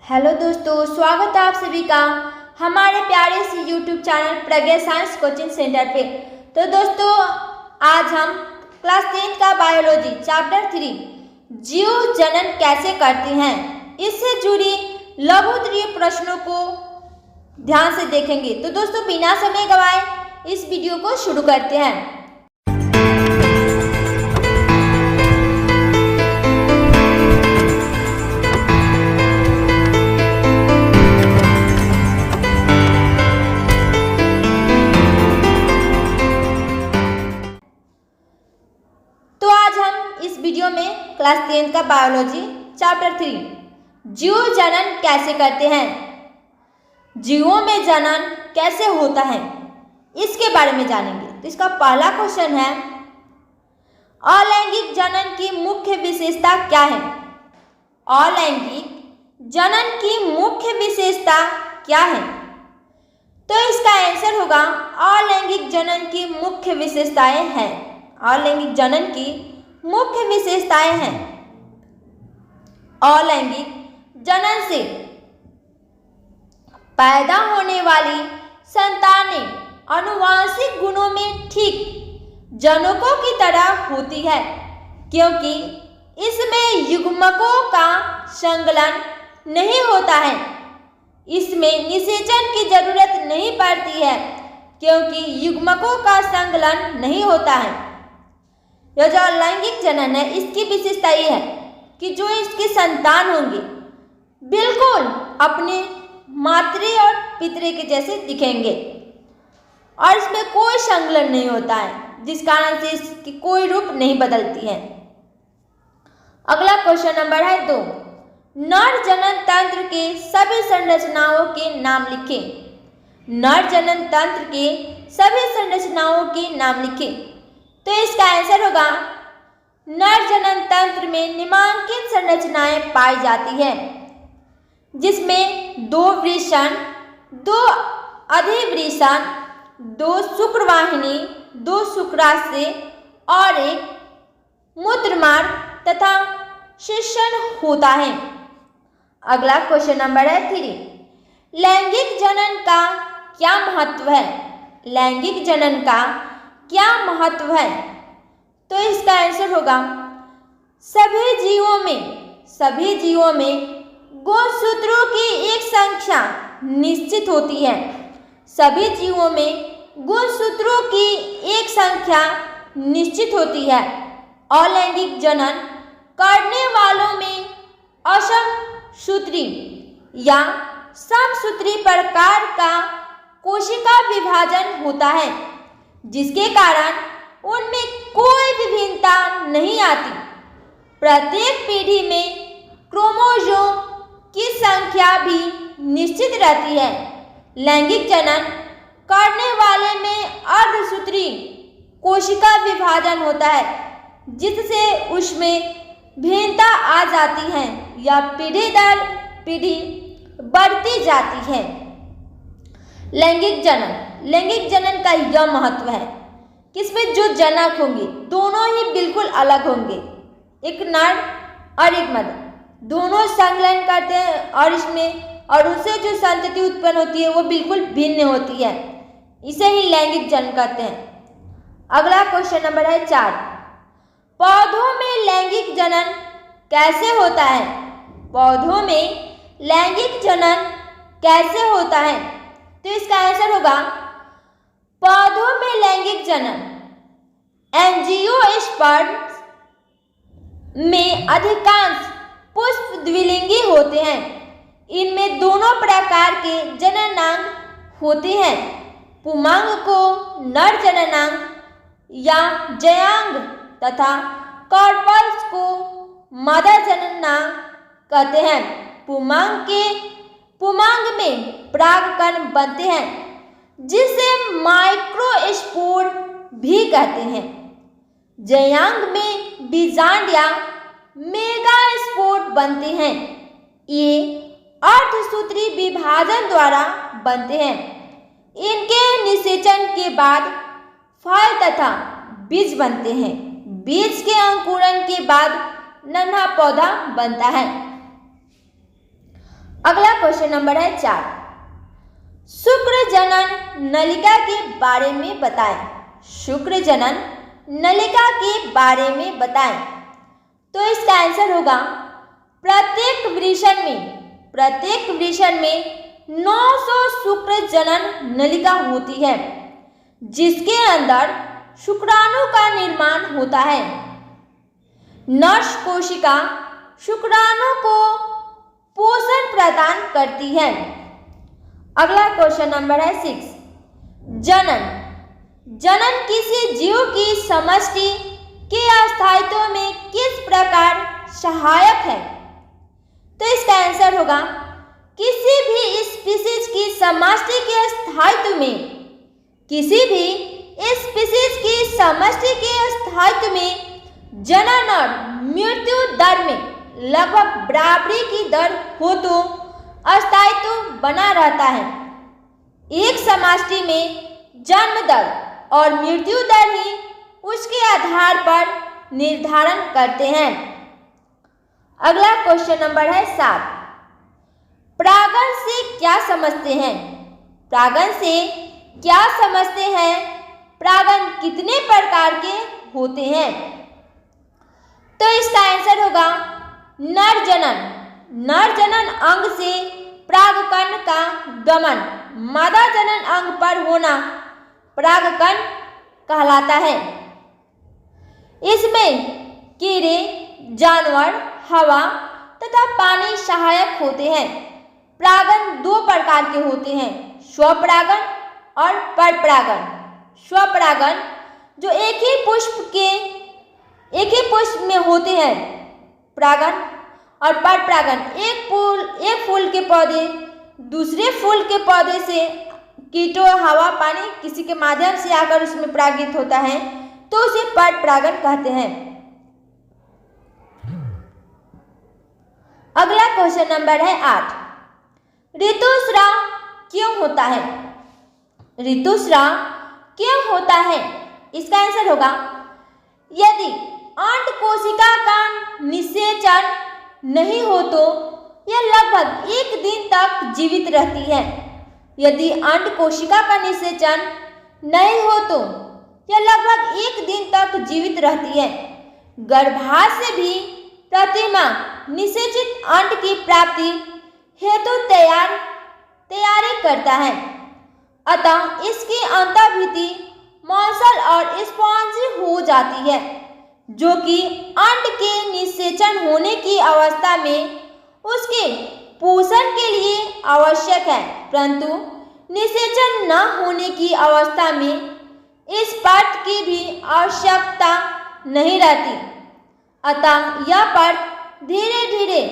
Hello दोस्तों, स्वागत है आप सभी का हमारे प्यारे से यूट्यूब चैनल प्रज्ञा साइंस कोचिंग सेंटर पे। तो दोस्तों, आज हम क्लास 10 का बायोलॉजी चैप्टर 3 जीव जनन कैसे करते हैं, इससे जुड़ी लघुत्तरीय प्रश्नों को ध्यान से देखेंगे। तो दोस्तों, बिना समय गवाए इस वीडियो को शुरू करते हैं। इस वीडियो में क्लास 10 का बायोलॉजी चैप्टर 3 जीव जनन कैसे करते हैं, जीवों में जनन कैसे होता है, इसके बारे में जानेंगे। तो इसका पहला क्वेश्चन है, अलैंगिक जनन की मुख्य विशेषता क्या है? अलैंगिक जनन की मुख्य विशेषता क्या है? तो इसका आंसर होगा अलैंगिक जनन की मुख्य विशेषताएं हैं। अलैंगिक जनन की मुख्य विशेषताएं हैं, अलैंगिक जनन से पैदा होने वाली संतानें आनुवंशिक गुणों में ठीक जनकों की तरह होती है, क्योंकि इसमें युग्मकों का संकलन नहीं होता है। इसमें निषेचन की जरूरत नहीं पड़ती है, क्योंकि युग्मकों का संकलन नहीं होता है। यह जो अलैंगिक जनन है, इसकी विशेषता ये है कि जो इसके संतान होंगे बिल्कुल अपने मातृ और पितृ के जैसे दिखेंगे और इसमें कोई संकलन नहीं होता है, जिस कारण से इसकी कोई रूप नहीं बदलती है। अगला क्वेश्चन नंबर है 2, नर जनन तंत्र के सभी संरचनाओं के नाम लिखें। नर जनन तंत्र के सभी संरचनाओं के नाम लिखें। तो इसका आंसर होगा, नर जनन तंत्र में निम्नलिखित संरचनाएं पाई जाती हैं, जिसमें 2 वृषण, 2 अधिवृषण, 2 शुक्रवाहिनी, 2 शुक्राशय और 1 मूत्रमार्ग तथा शिश्न होता है। अगला क्वेश्चन नंबर है 3, लैंगिक जनन का क्या महत्व है? लैंगिक जनन का क्या महत्व है? तो इसका आंसर होगा, सभी जीवों में गुणसूत्रों की एक संख्या निश्चित होती है। सभी जीवों में गुणसूत्रों की एक संख्या निश्चित होती है। अलैंगिक जनन करने वालों में असमसूत्री या समसूत्री प्रकार का कोशिका विभाजन होता है, जिसके कारण उनमें कोई विभिन्नता नहीं आती। प्रत्येक पीढ़ी में क्रोमोसोम की संख्या भी निश्चित रहती है। लैंगिक जनन करने वाले में अर्धसूत्री कोशिका विभाजन होता है, जिससे उसमें भिन्नता आ जाती है या पीढ़ी दर पीढ़ी बढ़ती जाती है। लैंगिक जनन का यह महत्व है कि इसमें जो जनक होंगे दोनों ही बिल्कुल अलग होंगे, एक नर और एक मादा, दोनों संकलन करते हैं और उससे जो संतति उत्पन्न होती है वो बिल्कुल भिन्न होती है। इसे ही लैंगिक जनन कहते हैं। अगला क्वेश्चन नंबर है 4, पौधों में लैंगिक जनन कैसे होता है? पौधों में लैंगिक जनन कैसे होता है? तो इसका आंसर होगा, पौधों में लैंगिक जनन एंजियोस्पर्म में अधिकांश पुष्प द्विलिंगी होते हैं। इनमें दोनों प्रकार के जननांग होते हैं। पुमांग को नर जननांग या जयांग तथा कार्पल्स को मादा जननांग कहते हैं। पुमांग में परागकण बनते हैं, जिसे माइक्रोस्पोर भी कहते हैं। जयांग में बीजांड या मेगास्पोर बनते हैं। ये अर्धसूत्री विभाजन द्वारा बनते हैं। इनके निषेचन के बाद फल तथा बीज बनते हैं। बीज के अंकुरण के बाद नन्हा पौधा बनता है। अगला क्वेश्चन नंबर है 4। शुक्र जनन नलिका के बारे में बताएं। शुक्र जनन नलिका के बारे में बताएं। तो इसका आंसर होगा प्रत्येक वृषण में 900 शुक्र जनन नलिका होती है, जिसके अंदर शुक्राणु का निर्माण होता है। नर कोशिका शुक्राणु को पोषण प्रदान करती है। अगला क्वेश्चन नंबर है 6। जनन किसी जीव की समष्टि के अस्थायित्व में किस प्रकार सहायक है। तो इसका आंसर होगा किसी भी स्पीशीज की समष्टि के अस्थायित्व में जनन और मृत्यु दर में लगभग बराबरी की दर हो तो अस्थायित्व बना रहता है। एक समष्टि में जन्म दर और मृत्यु दर ही उसके आधार पर निर्धारण करते हैं। अगला क्वेश्चन नंबर है 7। परागण से क्या समझते हैं। परागण से क्या समझते हैं? परागण कितने प्रकार के होते हैं। तो इसका आंसर होगा नर जनन अंग से परागकण का गमन मादा जनन अंग पर होना परागकण कहलाता है। इसमें कीड़े, जानवर, हवा तथा पानी सहायक होते हैं। परागण 2 प्रकार के होते हैं, स्वपरागण और परपरागण। स्वपरागण जो एक ही पुष्प में होते हैं परागण, और परपरागण एक फूल के पौधे दूसरे फूल के पौधे से कीटों, हवा, पानी किसी के माध्यम से आकर उसमें परागित होता है, तो उसे परपरागण कहते हैं। अगला क्वेश्चन नंबर है 8। ऋतुस्राव क्यों होता है। ऋतुस्राव क्यों होता है? इसका आंसर होगा यदि अंड कोशिका का निषेचन नहीं हो तो यह लगभग 1 दिन तक जीवित रहती है। यदि अंड कोशिका का निषेचन नहीं हो तो यह लगभग 1 दिन तक जीवित रहती है। गर्भाशय से भी प्रतिमाह निषेचित अंड की प्राप्ति हेतु तैयारी करता है। अतः इसकी अंतर्भित्ति मौसल और स्पॉन्जी हो जाती है, जो कि अंड के निषेचन होने की अवस्था में उसके पोषण के लिए आवश्यक है, परंतु निषेचन न होने की अवस्था में इस परत की भी आवश्यकता नहीं रहती। अतः यह परत धीरे धीरे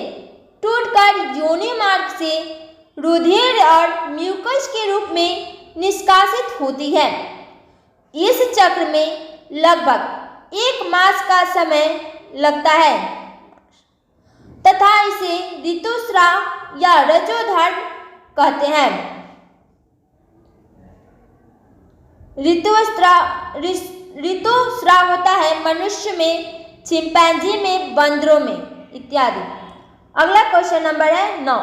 टूटकर योनि मार्ग से रुधिर और म्यूकस के रूप में निष्कासित होती है। इस चक्र में लगभग 1 मास का समय लगता है तथा इसे ऋतुस्राव या रजोधर्म कहते हैं। ऋतुस्राव होता है मनुष्य में, चिंपैंजी में, बंदरों में इत्यादि। अगला क्वेश्चन नंबर है 9।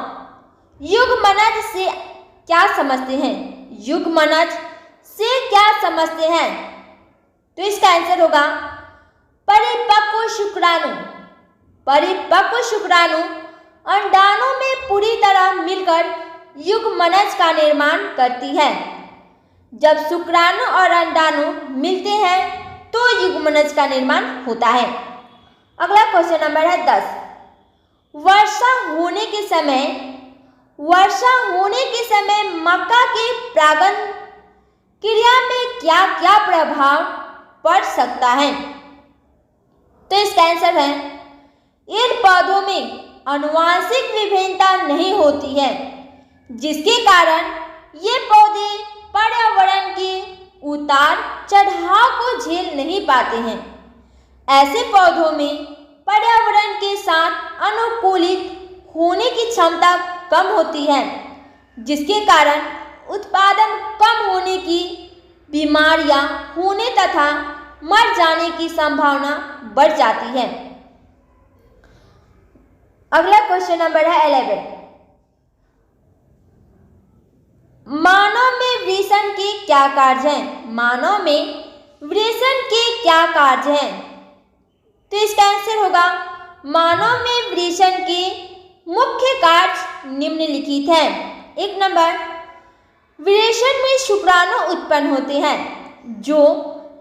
युग्मनज से क्या समझते हैं। युग्मनज से क्या समझते हैं? तो इसका आंसर होगा परिपक्व शुक्राणु अंडाणु में पूरी तरह मिलकर युग्मनज का निर्माण करती है। जब शुक्राणु और अंडाणु मिलते हैं तो युग्मनज का निर्माण होता है। अगला क्वेश्चन नंबर है 10। वर्षा होने के समय मक्का के परागण क्रिया में क्या क्या प्रभाव पड़ सकता है। तो इसका आंसर है इन पौधों में आनुवंशिक विभिन्नता नहीं होती है, जिसके कारण ये पौधे पर्यावरण के उतार चढ़ाव को झेल नहीं पाते हैं। ऐसे पौधों में पर्यावरण के साथ अनुकूलित होने की क्षमता कम होती है, जिसके कारण उत्पादन कम होने की, बीमारियां होने तथा मर जाने की संभावना बढ़ जाती है। अगला क्वेश्चन नंबर है 11। मानव में वृषण के क्या कार्य हैं? मानव में वृषण के क्या कार्य हैं? तो इसका आंसर होगा मानव में वृषण के मुख्य कार्य निम्नलिखित हैं। 1 नंबर, वृषण में शुक्राणु उत्पन्न होते हैं जो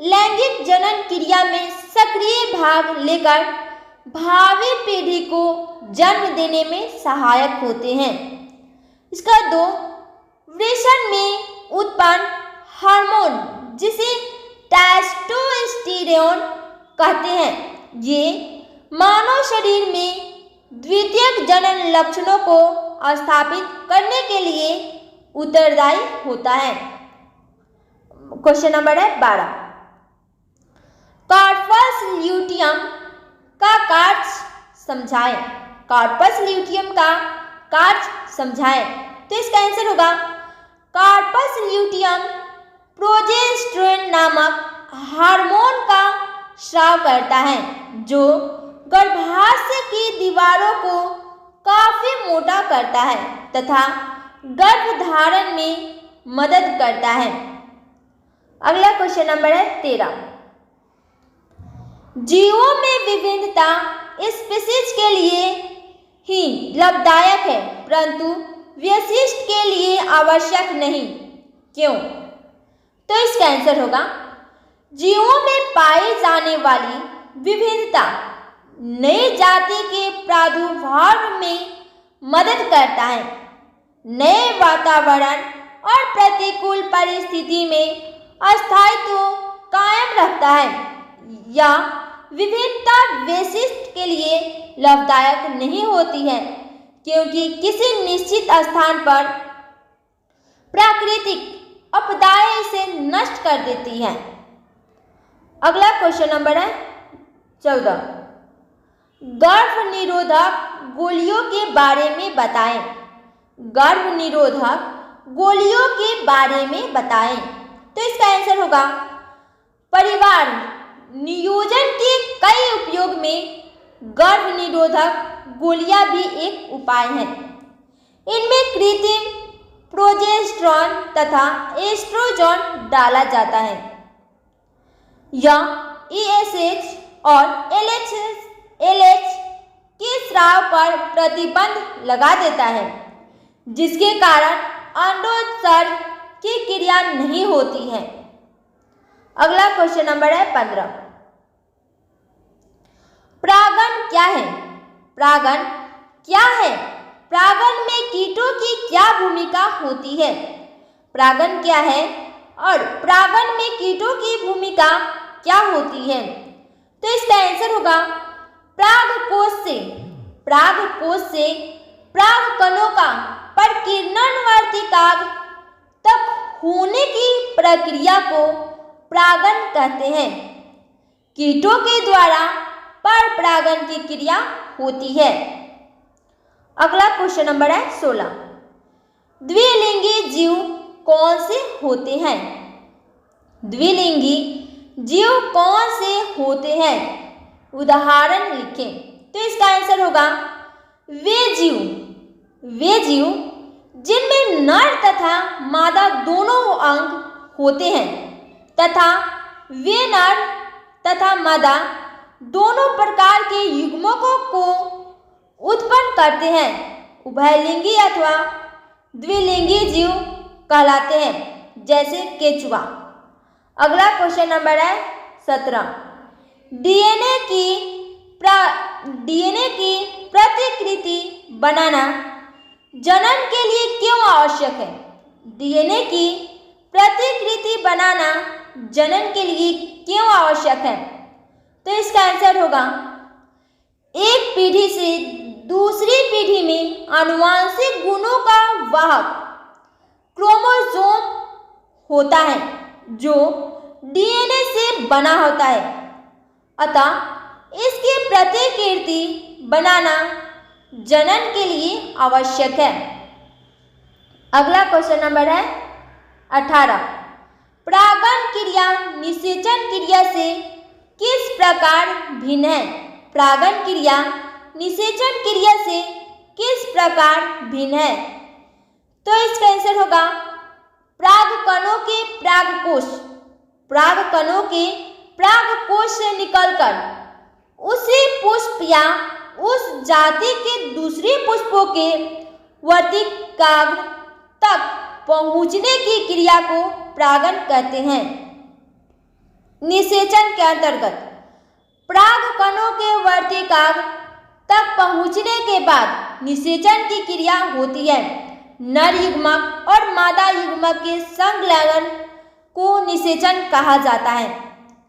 लैंगिक जनन क्रिया में सक्रिय भाग लेकर भावी पीढ़ी को जन्म देने में सहायक होते हैं। इसका 2, वृषण में उत्पन्न हार्मोन जिसे टेस्टोस्टेरोन कहते हैं, ये मानव शरीर में द्वितीयक जनन लक्षणों को स्थापित करने के लिए उत्तरदायी होता है। क्वेश्चन नंबर है 12, कार्पस ल्यूटियम का कार्य समझाएं। कार्पस ल्यूटियम का कार्य समझाएं। तो इसका आंसर होगा कार्पस ल्यूटियम प्रोजेस्टेरोन नामक हार्मोन का स्राव करता है जो गर्भाशय की दीवारों को काफी मोटा करता है तथा गर्भधारण में मदद करता है। अगला क्वेश्चन नंबर है 13, जीवों में विभिन्नता स्पीशीज के लिए ही लाभदायक है परंतु विशिष्ट के लिए आवश्यक नहीं, क्यों? तो इसका आंसर होगा जीवों में पाई जाने वाली विभिन्नता नई जाति के प्रादुर्भाव में मदद करता है, नए वातावरण और प्रतिकूल परिस्थिति में अस्थायित्व कायम रखता है या विभिन्नता विशिष्ट के लिए लाभदायक नहीं होती है क्योंकि किसी निश्चित स्थान पर प्राकृतिक आपदाएं इसे नष्ट कर देती है। अगला क्वेश्चन नंबर है 14, गर्भ निरोधक गोलियों के बारे में बताएं। गर्भ निरोधक गोलियों के बारे में बताएं। तो इसका आंसर होगा परिवार नियोजन के कई उपयोग में गर्भ निरोधक गोलियां भी एक उपाय है। इनमें कृत्रिम प्रोजेस्टेरोन तथा एस्ट्रोजन डाला जाता है। यह ESH और LH के स्राव पर प्रतिबंध लगा देता है जिसके कारण अंडोत्सर्ग की क्रिया नहीं होती है। अगला क्वेश्चन नंबर है 15, परागण क्या है? परागण क्या है? परागण में कीटों की क्या भूमिका होती है? परागण क्या है और परागण में कीटों की भूमिका क्या होती है? तो इसका आंसर होगा परागकोश से परागकणों का प्रकीर्णनवर्ती काग तक होने की प्रक्रिया को परागण कहते हैं। कीटों के द्वारा पर परागण की क्रिया होती है। अगला क्वेश्चन नंबर है 16, द्विलिंगी जीव कौन से होते हैं? द्विलिंगी जीव कौन से होते हैं? उदाहरण लिखें। तो इसका आंसर होगा वे जीव जिनमें नर तथा मादा दोनों अंग होते हैं तथा वे नर तथा मादा दोनों प्रकार के युग्मकों को उत्पन्न करते हैं। उभयलिंगी अथवा द्विलिंगी जीव कहलाते हैं जैसे केचुआ। अगला क्वेश्चन नंबर है 17, डीएनए की प्रतिकृति बनाना जनन के लिए क्यों आवश्यक है? डीएनए की प्रतिकृति बनाना जनन के लिए क्यों आवश्यक है? तो इसका आंसर होगा एक पीढ़ी से दूसरी पीढ़ी में आनुवंशिक गुणों का वाहक क्रोमोसोम होता है जो डीएनए से बना होता है, अतः इसकी प्रतिकृति बनाना जनन के लिए आवश्यक है। अगला क्वेश्चन नंबर है 18, परागण क्रिया निषेचन क्रिया से किस प्रकार भिन्न है? परागण क्रिया निषेचन क्रिया से किस प्रकार भिन्न है? तो इसका आंसर होगा परागकणों के परागकोश से निकलकर उसी पुष्प या उस जाति के दूसरे पुष्पों के वर्तिकाग्र तक पहुंचने की क्रिया को परागण कहते हैं। निषेचन के अंतर्गत परागकणों के वर्तिकाग्र तक पहुंचने के बाद निषेचन की क्रिया होती है। नर युग्मक और मादा युग्मक के संलयन को निषेचन कहा जाता है।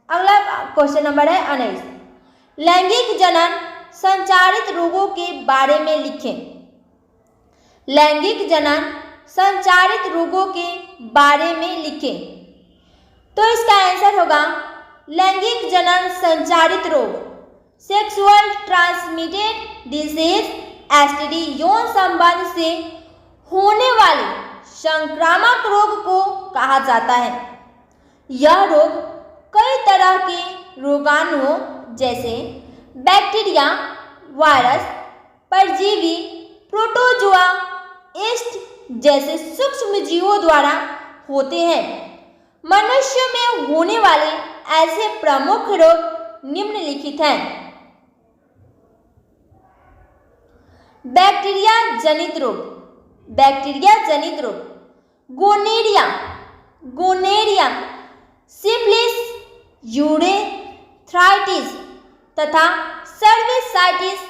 अगला क्वेश्चन नंबर है 19। लैंगिक जनन संचारित रोगों के बारे में लिखें। लैंगिक जनन संचारित रोगों के बारे में लिखें। तो इसका आंसर होगा लैंगिक जनन संचारित रोग, सेक्सुअल ट्रांसमिटेड डिजीज, एसटीडी, यौन संबंध से होने वाले संक्रामक रोग को कहा जाता है। यह रोग कई तरह के रोगाणुओं जैसे बैक्टीरिया, वायरस, परजीवी, प्रोटोजोआ, यीस्ट जैसे सूक्ष्म जीवों द्वारा होते हैं। मनुष्य में होने वाले ऐसे प्रमुख रोग निम्नलिखित हैं। बैक्टीरिया जनित रोग, गोनेरिया, सिफिलिस, यूरेथ्राइटिस तथा सर्विसाइटिस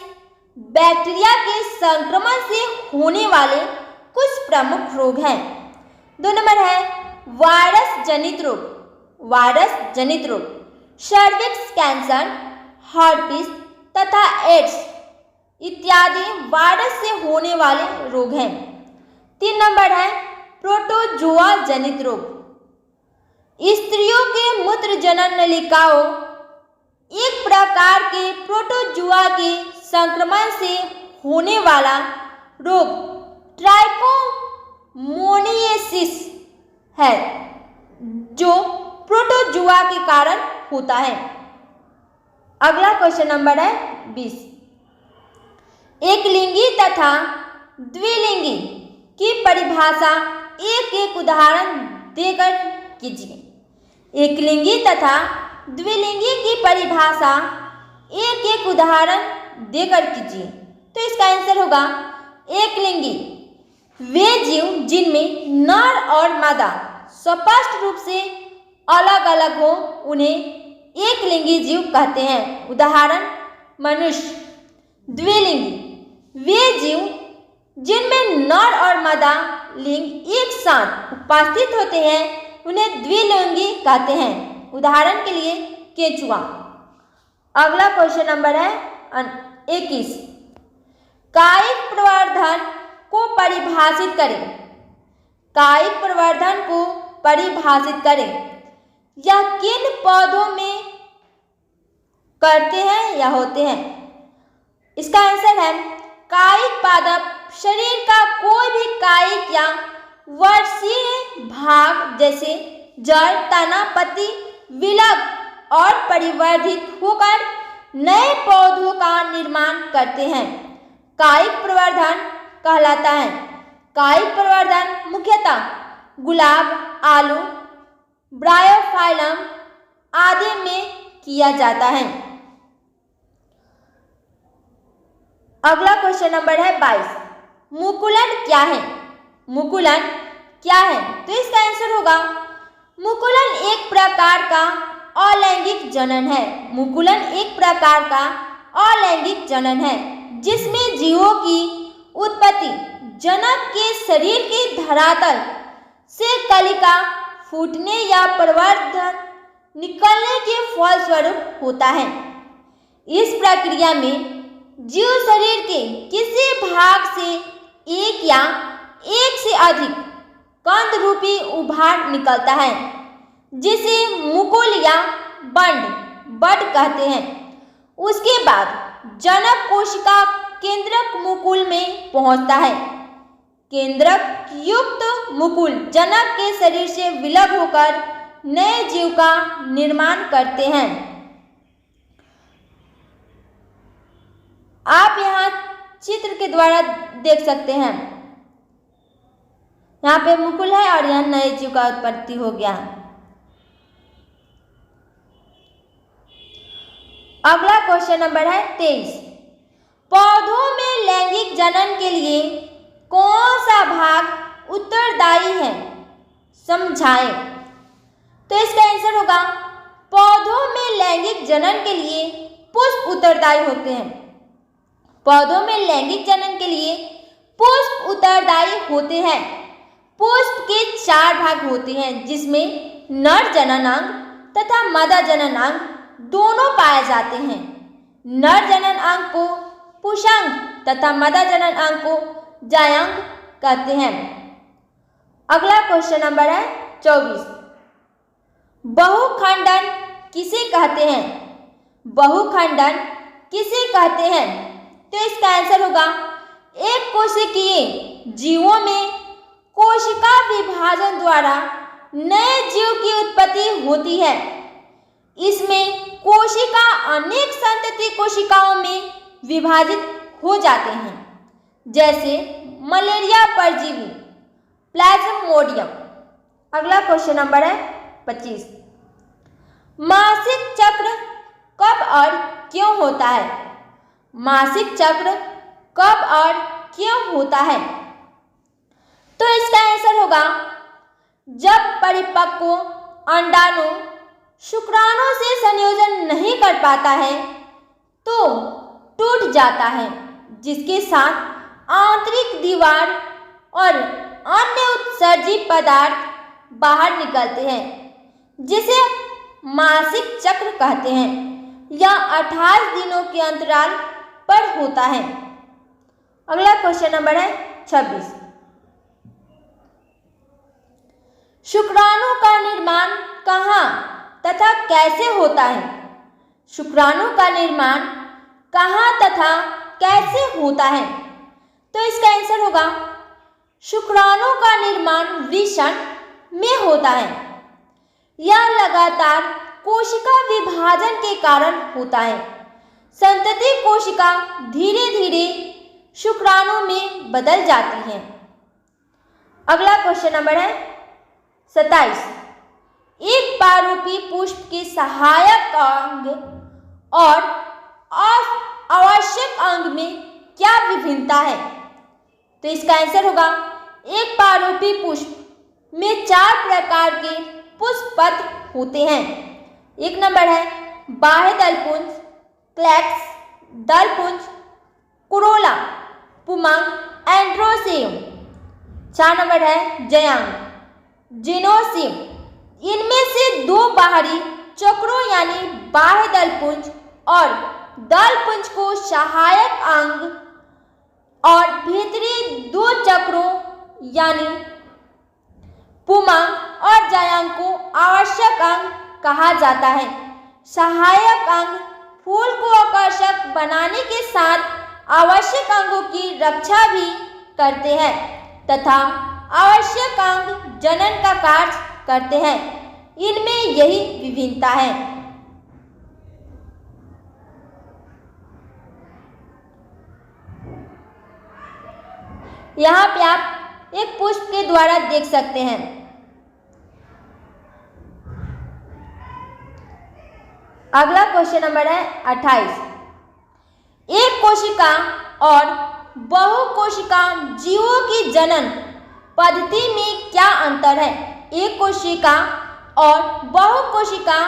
बैक्टीरिया के संक्रमण से होने वाले कुछ प्रमुख रोग हैं। 2 नंबर है वायरस जनित रोग, सर्विक्स कैंसर, हर्पिस तथा एड्स इत्यादि वायरस से होने वाले रोग हैं। 3 नंबर है प्रोटोजोआ जनित रोग, स्त्रियों के मूत्र जनन नलिकाओं एक प्रकार के प्रोटोजोआ के संक्रमण से होने वाला रोग ट्राइकोमोनियासिस है, जो प्रोटोजोआ के कारण होता है। अगला क्वेश्चन नंबर है 20। एकलिंगी तथा द्विलिंगी की परिभाषा एक उदाहरण देकर कीजिए। एकलिंगी तथा द्विलिंगी की परिभाषा एक उदाहरण देकर कीजिए। तो इसका आंसर होगा एकलिंगी वे जीव जिनमें नर और मादा स्पष्ट रूप से अलग अलग हो, उन्हें एकलिंगी जीव कहते हैं। उदाहरण मनुष्य। द्विलिंगी वे जीव जिनमें नर और मादा लिंग एक साथ उपस्थित होते हैं, उन्हें द्विलिंगी कहते हैं। उदाहरण के लिए केंचुआ। अगला क्वेश्चन नंबर है 21। कायिक प्रवर्धन को परिभाषित करें। कायिक प्रवर्धन को परिभाषित करें। यह किन पौधों में करते हैं या होते हैं? इसका आंसर है कायिक पादप शरीर का कोई भी कायिक या वर्षीय भाग जैसे जड़, तना, पत्ती विलग और परिवर्धित होकर नए पौधों का निर्माण करते हैं। कायिक प्रवर्धन कहलाता है। कायिक प्रवर्धन मुख्यतः गुलाब, आलू, ब्रायोफाइलम आदि में किया जाता है। अगला क्वेश्चन नंबर है 22। मुकुलन क्या है? मुकुलन क्या है? तो इसका आंसर होगा मुकुलन एक प्रकार का अलैंगिक जनन है। मुकुलन एक प्रकार का अलैंगिक जनन है जिसमें जीवों की उत्पत्ति जनक के शरीर के धरातल से कलिका फूटने या प्रवर्धन निकलने के फलस्वरूप होता है। इस प्रक्रिया में जीव शरीर के किसी भाग से एक या एक से अधिक कंद रूपी उभार निकलता है, जिसे मुकुल या बड कहते हैं। उसके बाद जनक कोशिका केंद्रक मुकुल में पहुंचता है। केंद्रक युक्त मुकुल जनक के शरीर से विलग होकर नए जीव का निर्माण करते हैं। आप यहाँ चित्र के द्वारा देख सकते हैं। यहाँ पे मुकुल है और यहाँ नए जीव का उत्पत्ति हो गया। अगला क्वेश्चन नंबर है 23। पौधों में लैंगिक जनन के लिए कौन सा भाग उत्तरदायी है, समझाएं। तो इसका आंसर होगा पौधों में लैंगिक जनन के लिए पुष्प उत्तरदायी होते हैं। पौधों में लैंगिक जनन के लिए पुष्प उत्तरदायी होते हैं। पुष्प के 4 भाग होते हैं, जिसमें नर जननांग तथा मादा जननांग दोनों पाए जाते हैं। नर जननांग को पुंसांग तथा मादा जननांग को जायांग कहते हैं। अगला क्वेश्चन नंबर है 24। बहुखंडन किसे कहते हैं, बहुखंडन किसे कहते हैं। तो इसका आंसर होगा एक कोशिकीय जीवों में कोशिका विभाजन द्वारा नए जीव की उत्पत्ति होती है। इसमें कोशिका अनेक संतति कोशिकाओं में विभाजित हो जाते हैं, जैसे मलेरिया परजीवी प्लाज्मोडियम। अगला क्वेश्चन नंबर है 25। मासिक चक्र कब और क्यों होता है, मासिक चक्र कब और क्यों होता है। तो इसका आंसर होगा जब परिपक्व अंडाणु शुक्राणु से संयोजन नहीं कर पाता है तो टूट जाता है, जिसके साथ आंतरिक दीवार और अन्य उत्सर्जी पदार्थ बाहर निकलते हैं, जिसे मासिक चक्र कहते हैं। यह 28 दिनों के अंतराल पर होता है। अगला क्वेश्चन नंबर है 26। शुक्राणु का निर्माण कहाँ तथा कैसे होता है, शुक्राणु का निर्माण कहाँ तथा कैसे होता है। तो इसका आंसर होगा शुक्राणु का निर्माण वृषण में होता है। यह लगातार कोशिका विभाजन के कारण होता है। संतति कोशिका धीरे धीरे शुक्राणु में बदल जाती है। अगला क्वेश्चन नंबर है 27। एक पारूपी पुष्प के सहायक अंग और आवश्यक अंग में क्या विभिन्नता है। तो इसका आंसर होगा एक पारूपी पुष्प में 4 प्रकार के पुष्पपत्र होते हैं। एक नंबर है बाह्य दलपुंज, क्लैक्स, दलपुंज, कुरोला, पुमांग, एंड्रोसियम। 4 नंबर है जयांग, जिनोसियम। इनमें से 2 बाहरी चक्रों यानी बाह्य दलपुंज और दलपुंज को सहायक अंग और भीतरी 2 चक्रों यानी पुमांग और जायांग को आवश्यक अंग कहा जाता है। सहायक अंग फूल को आकर्षक बनाने के साथ आवश्यक अंगों की रक्षा भी करते हैं तथा आवश्यक अंग जनन का कार्य करते हैं। इनमें यही विभिन्नता है। यहाँ पे आप एक पुष्प के द्वारा देख सकते हैं। अगला क्वेश्चन नंबर है 28। एक कोशिका और बहुकोशिका जीवों की जनन पद्धति में क्या अंतर है। एक कोशिका और बहुकोशिका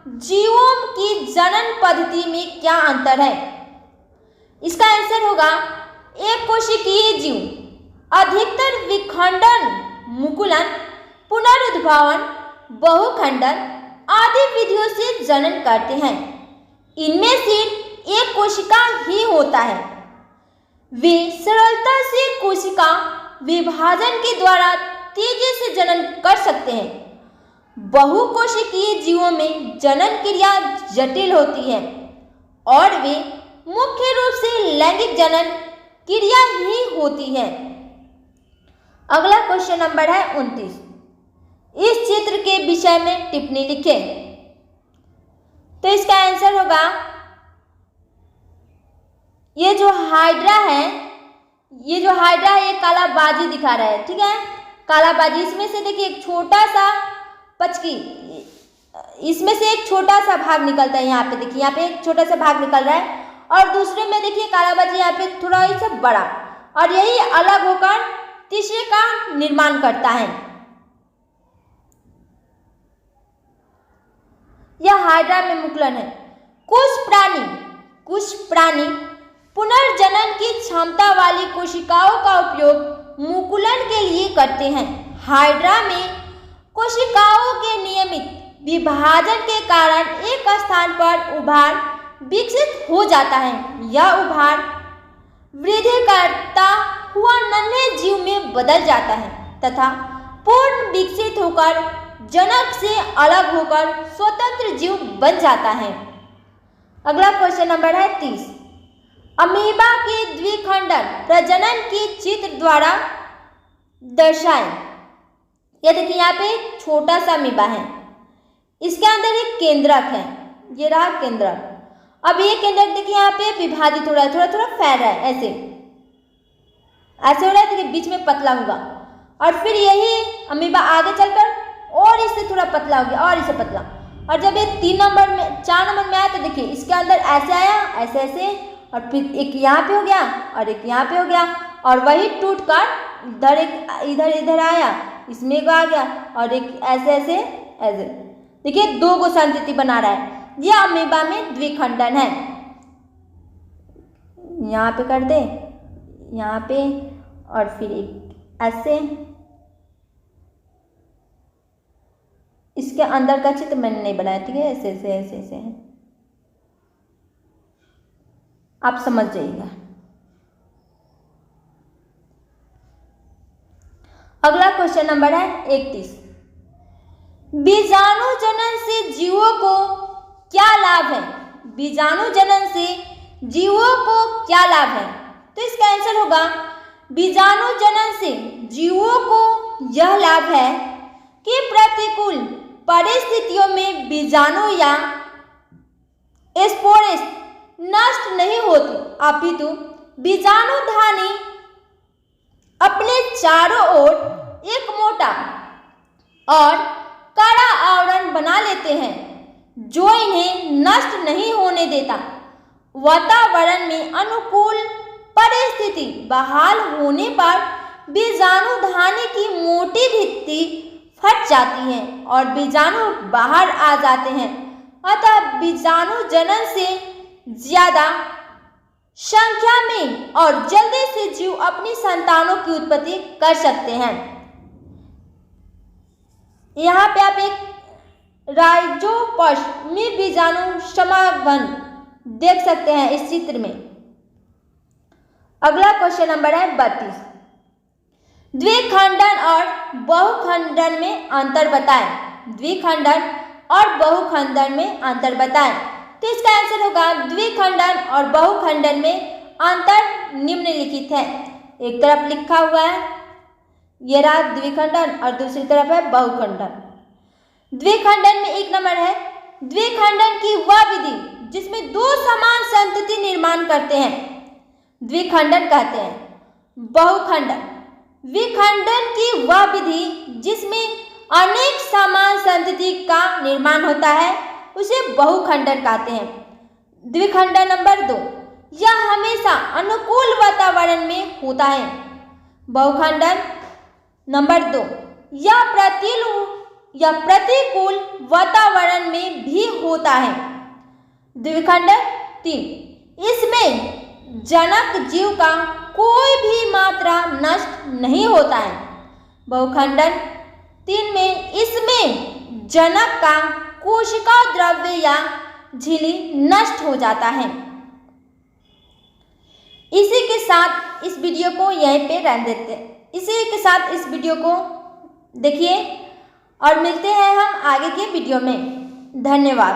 जीवों की जनन पद्धति में क्या अंतर है। इसका आंसर होगा एक कोशिकीय जीव अधिकतर विखंडन, मुकुलन, पुनरुद्भवन, बहुखंडन आदि विधियों से जनन करते हैं। इनमें सिर्फ एक कोशिका ही होता है। वे सरलता से कोशिका विभाजन के द्वारा तेजी से जनन कर सकते हैं। बहुकोशिकीय जीवों में जनन क्रिया जटिल होती है और वे मुख्य रूप से लैंगिक जनन क्रिया ही होती है। अगला क्वेश्चन नंबर है 29। इस चित्र के विषय में टिप्पणी लिखें। तो इसका आंसर होगा ये जो हाइड्रा है ये काला बाजी दिखा रहा है, ठीक है। कालाबाजी, इसमें से देखिए एक छोटा सा पचकी, इसमें से एक छोटा सा भाग निकलता है। यहाँ पे देखिए, यहाँ पे एक छोटा सा भाग निकल रहा है और दूसरे में देखिए कालाबाजी यहाँ पे थोड़ा ही सा बड़ा, और यही अलग होकर तीसरे का निर्माण करता है। यह हाइड्रा में मुकुलन है। कुछ प्राणी पुनर्जनन की क्षमता वाली कोशिकाओं का उपयोग मुकुलन के लिए करते हैं। हाइड्रा में कोशिकाओं के नियमित विभाजन के कारण एक स्थान पर उभार विकसित हो जाता है। यह उभार वृद्धि करता हुआ नन्हे जीव में बदल जाता है तथा पूर्ण विकसित होकर जनक से अलग होकर स्वतंत्र जीव बन जाता है। अगला क्वेश्चन नंबर है 30। अमीबा के द्विखंडन प्रजनन की चित्र द्वारा दर्शाएं। यह देखिए, यहाँ पे छोटा सा अमीबा है, इसके अंदर एक केंद्रक है, ये रहा केंद्रक। अब ये केंद्रक देखिए यहाँ पे विभाजित हो रहा है, थोड़ा थोड़ा फैल रहा है, ऐसे हो रहा है, देखिए बीच में पतला होगा और फिर यही अमीबा आगे चलकर और इससे थोड़ा पतला हो गया और इससे पतला, और जब ये 4 नंबर में आया तो देखिए इसके अंदर ऐसे आया, ऐसे और फिर एक यहाँ पे हो गया और एक यहाँ पे हो गया, और वही टूट कर इधर आया, इसमें एक आ गया और एक ऐसे देखिए 2 गो संतति बना रहा है। यह अमीबा में द्विखंडन है। यहाँ पे कर दे, यहाँ पे और फिर एक ऐसे। इसके अंदर का चित्र मैंने नहीं बनाया, ठीक है, ऐसे है, आप समझ जाइएगा। अगला क्वेश्चन नंबर है 31। बीजाणु जनन से जीवों को क्या लाभ है? बीजाणु जनन से जीवों को क्या लाभ है? तो इसका आंसर होगा बीजाणु जनन से जीवों को यह लाभ है कि प्रतिकूल परिस्थितियों में बीजाणु या स्पोरेस नष्ट नहीं होती, अपितु बीजाणुधानी अपने चारों ओर एक मोटा और कड़ा आवरण बना लेते हैं जो इन्हें नष्ट नहीं होने देता। वातावरण में अनुकूल परिस्थिति बहाल होने पर बीजाणुधानी की मोटी भित्ति फट जाती है और बीजाणु बाहर आ जाते हैं। अतः बीजाणु जनन से ज्यादा संख्या में और जल्दी से जीव अपनी संतानों की उत्पत्ति कर सकते हैं। यहाँ पे आप एक राइजोपस में बीजाणु समागम देख सकते हैं इस चित्र में। अगला क्वेश्चन नंबर है 32। द्विखंडन और बहुखंडन में अंतर बताएं। द्विखंडन और बहुखंडन में अंतर बताएं। तो इसका आंसर होगा द्विखंडन और बहुखंडन में अंतर निम्नलिखित है। एक तरफ लिखा हुआ है, ये रहा द्विखंडन और दूसरी तरफ है बहुखंडन। द्विखंडन में 1 नंबर है, द्विखंडन की वह विधि जिसमें 2 समान संतति निर्माण करते हैं द्विखंडन कहते हैं। बहुखंडन विखंडन की वह विधि जिसमें अनेक समान संतति का निर्माण होता है उसे बहुखंडन कहते हैं। द्विखंडन नंबर 2, यह हमेशा अनुकूल वातावरण में होता है। बहुखंडन नंबर 2, यह प्रतिकूल वातावरण में भी होता है। द्विखंडन 3, इसमें जनक जीव का कोई भी मात्रा नष्ट नहीं होता है। बहुखंडन 3 में इसमें जनक का कोशिका द्रव्य या झिल्ली नष्ट हो जाता है। इसी के साथ इस वीडियो को यहीं पे रहने देते हैं। इसी के साथ इस वीडियो को देखिए और मिलते हैं हम आगे के वीडियो में। धन्यवाद।